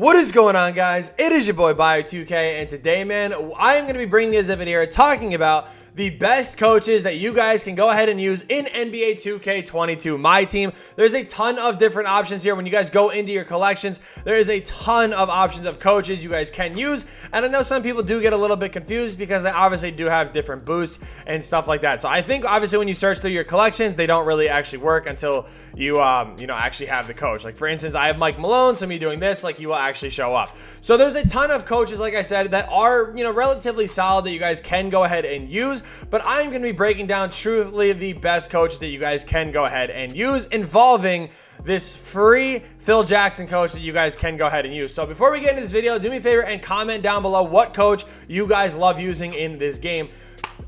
What is going on, guys? It is your boy Bio2k, and today, man, I am going to be bringing you this video talking about the best coaches that you guys can go ahead and use in NBA 2K22 Myteam. There's a ton of different options here. When you guys go into your collections, there is a ton of options of coaches you guys can use, and I know some people do get a little bit confused because they obviously do have different boosts and stuff like that. So I think obviously when you search through your collections, they don't really actually work until you actually have the coach. Like for instance, I have Mike Malone, so me doing this, like he will actually show up. So there's a ton of coaches, like I said, that are relatively solid that you guys can go ahead and use. But I'm going to be breaking down truthfully the best coaches that you guys can go ahead and use involving this free Phil Jackson coach that you guys can go ahead and use. So before we get into this video, do me a favor and comment down below what coach you guys love using in this game.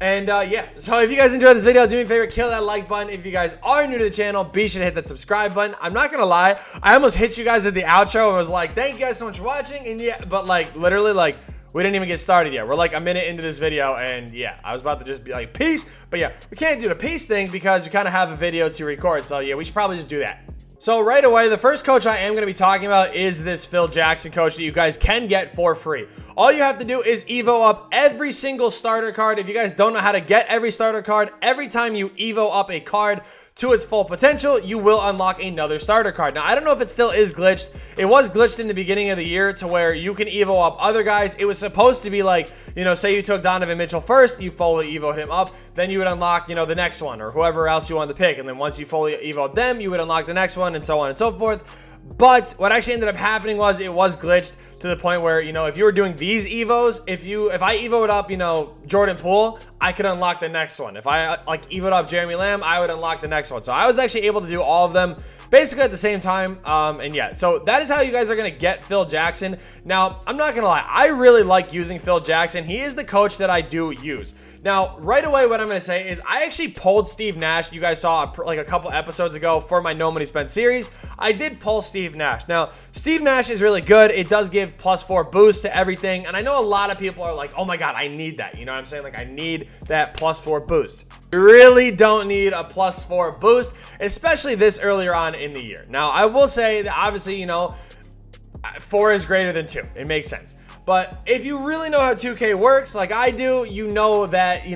And yeah, so if you guys enjoyed this video, do me a favor, kill that like button. If you guys are new to the channel, be sure to hit that subscribe button. I'm not gonna lie, I almost hit you guys at the outro and was like, thank you guys so much for watching. And yeah, but like literally, like, we didn't even get started yet. We're like a minute into this video, and yeah, I was about to just be like, peace. But yeah, we can't do the peace thing because we kind of have a video to record. So yeah, we should probably just do that. So right away, the first coach I am going to be talking about is this Phil Jackson coach that you guys can get for free. All you have to do is Evo up every single starter card. If you guys don't know how to get every starter card, every time you Evo up a card to its full potential, you will unlock another starter card. Now, I don't know if it still is glitched. It was glitched in the beginning of the year to where you can Evo up other guys. It was supposed to be like, say you took Donovan Mitchell first, you fully Evoed him up, then you would unlock, the next one or whoever else you wanted to pick. And then once you fully Evoed them, you would unlock the next one and so on and so forth. But what actually ended up happening was it was glitched to the point where, if you were doing these Evos, if I Evoed up, Jordan Poole, I could unlock the next one. If I Evoed up Jeremy Lamb, I would unlock the next one. So I was actually able to do all of them basically at the same time. And yeah, so that is how you guys are going to get Phil Jackson. Now, I'm not going to lie, I really like using Phil Jackson. He is the coach that I do use. Now, right away, what I'm going to say is I actually pulled Steve Nash. You guys saw like a couple episodes ago for my No Money Spent series. I did pull Steve Nash. Now, Steve Nash is really good. It does give +4 boost to everything. And I know a lot of people are like, oh my God, I need that. You know what I'm saying? Like, I need that +4 boost. You really don't need a +4 boost, especially this earlier on in the year. Now, I will say that obviously, 4 is greater than 2. It makes sense. But if you really know how 2K works, like I do, you know that,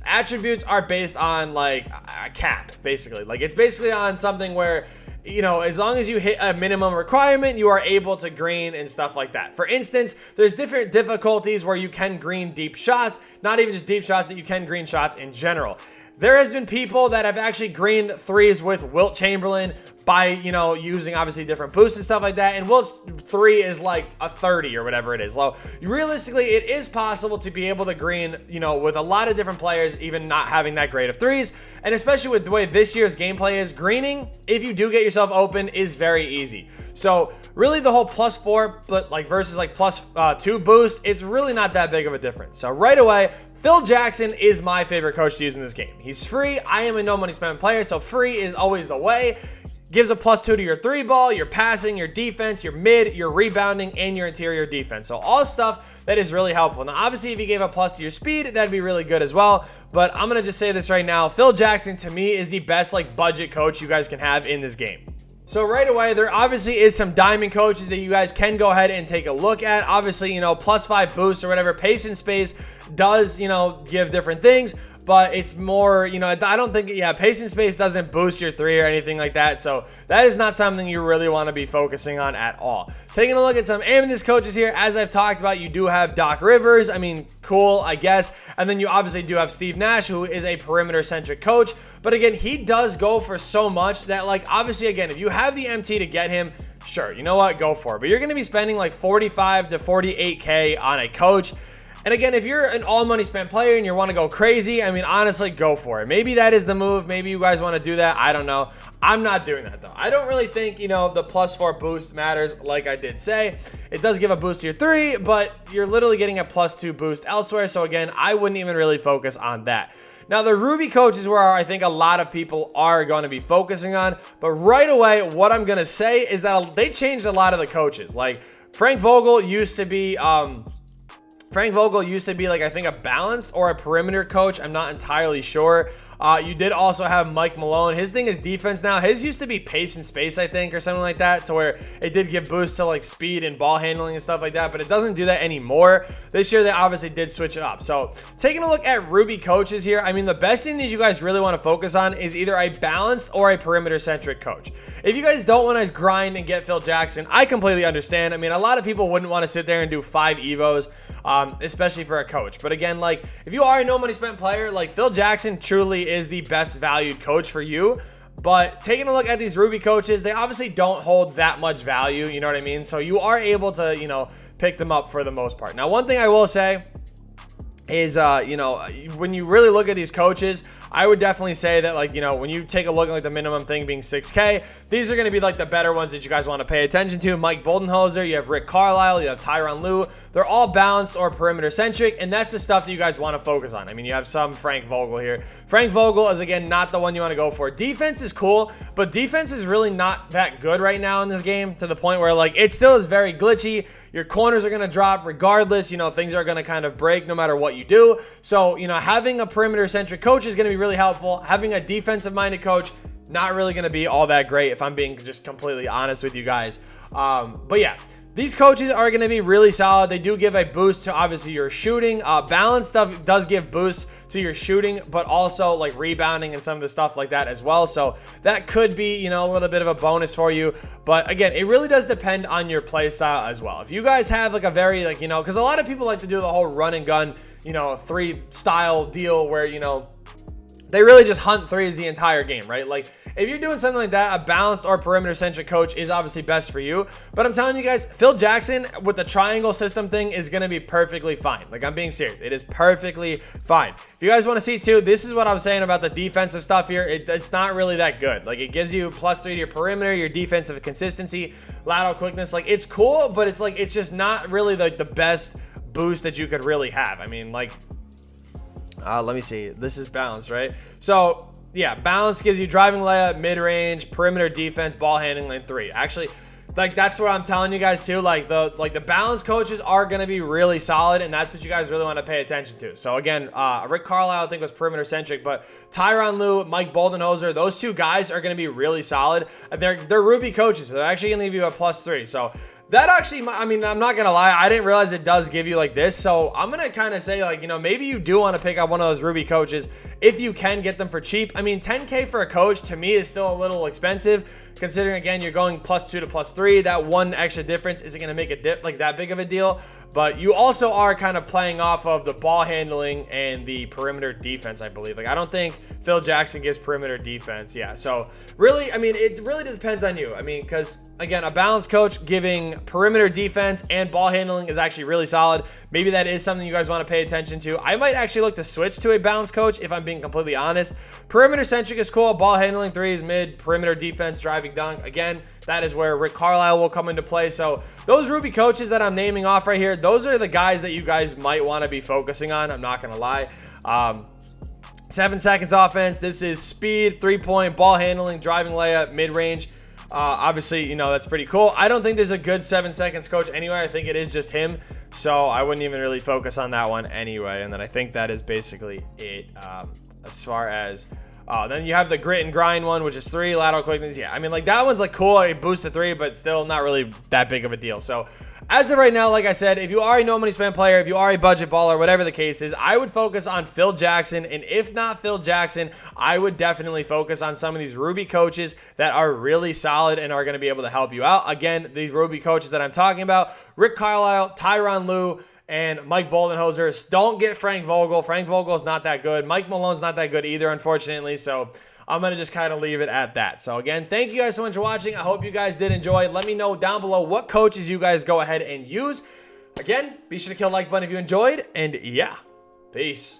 attributes are based on like a cap, basically. Like it's basically on something where, as long as you hit a minimum requirement, you are able to green and stuff like that. For instance, there's different difficulties where you can green deep shots, not even just deep shots, that you can green shots in general. There has been people that have actually greened threes with Wilt Chamberlain by, using obviously different boosts and stuff like that. And Wilt's 3 is like a 30 or whatever it is. So realistically, it is possible to be able to green, with a lot of different players, even not having that grade of threes. And especially with the way this year's gameplay is, greening, if you do get yourself open, is very easy. So really the whole +4, but like versus like +2 boost, it's really not that big of a difference. So right away, Phil Jackson is my favorite coach to use in this game. He's free. I am a no money spent player, so free is always the way. Gives a +2 to your 3 ball, your passing, your defense, your mid, your rebounding, and your interior defense. So all stuff that is really helpful. Now, obviously, if you gave a plus to your speed, that'd be really good as well. But I'm going to just say this right now. Phil Jackson, to me, is the best budget coach you guys can have in this game. So right away, there obviously is some diamond coaches that you guys can go ahead and take a look at. Obviously, +5 boosts or whatever. Pace and space does, give different things. But it's more, I don't think, pace and space doesn't boost your 3 or anything like that. So that is not something you really want to be focusing on at all. Taking a look at some Eminence coaches here, as I've talked about, you do have Doc Rivers. I mean, cool, I guess. And then you obviously do have Steve Nash, who is a perimeter-centric coach. But again, he does go for so much that, obviously, again, if you have the MT to get him, sure, you know what, go for it. But you're going to be spending 45 to 48K on a coach. And again, if you're an all money spent player and you want to go crazy, I mean, honestly, go for it. Maybe that is the move. Maybe you guys want to do that. I don't know. I'm not doing that, though. I don't really think, the +4 boost matters, like I did say. It does give a boost to your 3, but you're literally getting a +2 boost elsewhere. So again, I wouldn't even really focus on that. Now, the Ruby coach is where I think a lot of people are going to be focusing on. But right away, what I'm going to say is that they changed a lot of the coaches. Like, Frank Vogel used to be... I think a balance or a perimeter coach. I'm not entirely sure. You did also have Mike Malone. His thing is defense now. His used to be pace and space, I think, or something like that, to where it did give boost to like speed and ball handling and stuff like that, but it doesn't do that anymore. This year, they obviously did switch it up. So taking a look at Ruby coaches here, I mean, the best thing that you guys really want to focus on is either a balanced or a perimeter-centric coach. If you guys don't want to grind and get Phil Jackson, I completely understand. I mean, a lot of people wouldn't want to sit there and do 5 Evos, especially for a coach. But again, like, if you are a no money spent player, like, Phil Jackson truly is the best valued coach for you. But taking a look at these Ruby coaches, they obviously don't hold that much value, you know what I mean? So you are able to, you know, pick them up for the most part. Now, one thing I will say is, you know, when you really look at these coaches, I would definitely say that, like, you know, when you take a look at like the minimum thing being 6K, these are going to be like the better ones that you guys want to pay attention to. Mike Boldenhoser, you have Rick Carlisle, you have Tyronn Lue. They're all balanced or perimeter centric, and that's the stuff that you guys want to focus on. I mean, you have some Frank Vogel here. Frank Vogel is, again, not the one you want to go for. Defense is cool, but defense is really not that good right now in this game, to the point where, like, it still is very glitchy. Your corners are going to drop regardless. You know, things are going to kind of break no matter what you do. So, you know, having a perimeter-centric coach is going to be really helpful. Having a defensive-minded coach, not really going to be all that great, if I'm being just completely honest with you guys. But yeah, these coaches are going to be really solid. They do give a boost to, obviously, your shooting. Balance stuff does give boosts to your shooting, but also like rebounding and some of the stuff like that as well. So that could be, you know, a little bit of a bonus for you. But again, it really does depend on your play style as well. If you guys have like a very, like, you know, because a lot of people like to do the whole run and gun, you know, 3 style deal where, you know, they really just hunt threes the entire game, right? Like, if you're doing something like that, a balanced or perimeter-centric coach is obviously best for you. But I'm telling you guys, Phil Jackson with the triangle system thing is going to be perfectly fine. Like, I'm being serious. It is perfectly fine. If you guys want to see, too, this is what I'm saying about the defensive stuff here. It's not really that good. Like, it gives you +3 to your perimeter, your defensive consistency, lateral quickness. Like, it's cool, but it's like, it's just not really like the best boost that you could really have. I mean, like, let me see. This is balanced, right? So, yeah, balance gives you driving layup, mid-range, perimeter defense, ball handling, lane 3. Actually, like, that's what I'm telling you guys too. Like the balance coaches are going to be really solid, and that's what you guys really want to pay attention to. So again, Rick Carlisle I think was perimeter centric, but Tyronn Lue, Mike Boldenhoser, those 2 guys are going to be really solid. They're Ruby coaches, so they're actually going to give you a +3. So that actually, I mean, I'm not going to lie, I didn't realize it does give you like this. So I'm going to kind of say, like, you know, maybe you do want to pick up one of those Ruby coaches if you can get them for cheap. I mean, 10K for a coach to me is still a little expensive, considering, again, you're going +2 to +3. That one extra difference isn't going to make a dip like that big of a deal. But you also are kind of playing off of the ball handling and the perimeter defense, I believe. Like, I don't think Phil Jackson gives perimeter defense. Yeah, so really, I mean, it really depends on you. I mean, because, again, a balanced coach giving perimeter defense and ball handling is actually really solid. Maybe that is something you guys want to pay attention to. I might actually look to switch to a balanced coach if I'm being completely honest. Perimeter centric is cool. Ball handling, 3s, mid, perimeter defense, driving dunk. Again, that is where Rick Carlisle will come into play. So those Ruby coaches that I'm naming off right here, those are the guys that you guys might want to be focusing on. I'm not going to lie. 7 seconds offense. This is speed, 3-point, ball handling, driving layup, mid-range. Obviously, you know, that's pretty cool. I don't think there's a good 7 seconds coach anyway. I think it is just him. So I wouldn't even really focus on that one anyway. And then I think that is basically it as far as... then you have the grit and grind one, which is 3 lateral quickness. Yeah, I mean, like, that one's like cool. It boosts to 3, but still not really that big of a deal. So as of right now, like I said, if you are a no money spent player, if you are a budget baller, whatever the case is, I would focus on Phil Jackson. And if not Phil Jackson, I would definitely focus on some of these Ruby coaches that are really solid and are going to be able to help you out. Again, these Ruby coaches that I'm talking about, Rick Carlisle, Tyronn Lue, and Mike Boldenhoser. Don't get Frank Vogel. Frank Vogel is not that good. Mike Malone's not that good either, unfortunately. So I'm going to just kind of leave it at that. So again, thank you guys so much for watching. I hope you guys did enjoy. Let me know down below what coaches you guys go ahead and use. Again, be sure to kill the like button if you enjoyed. And yeah, peace.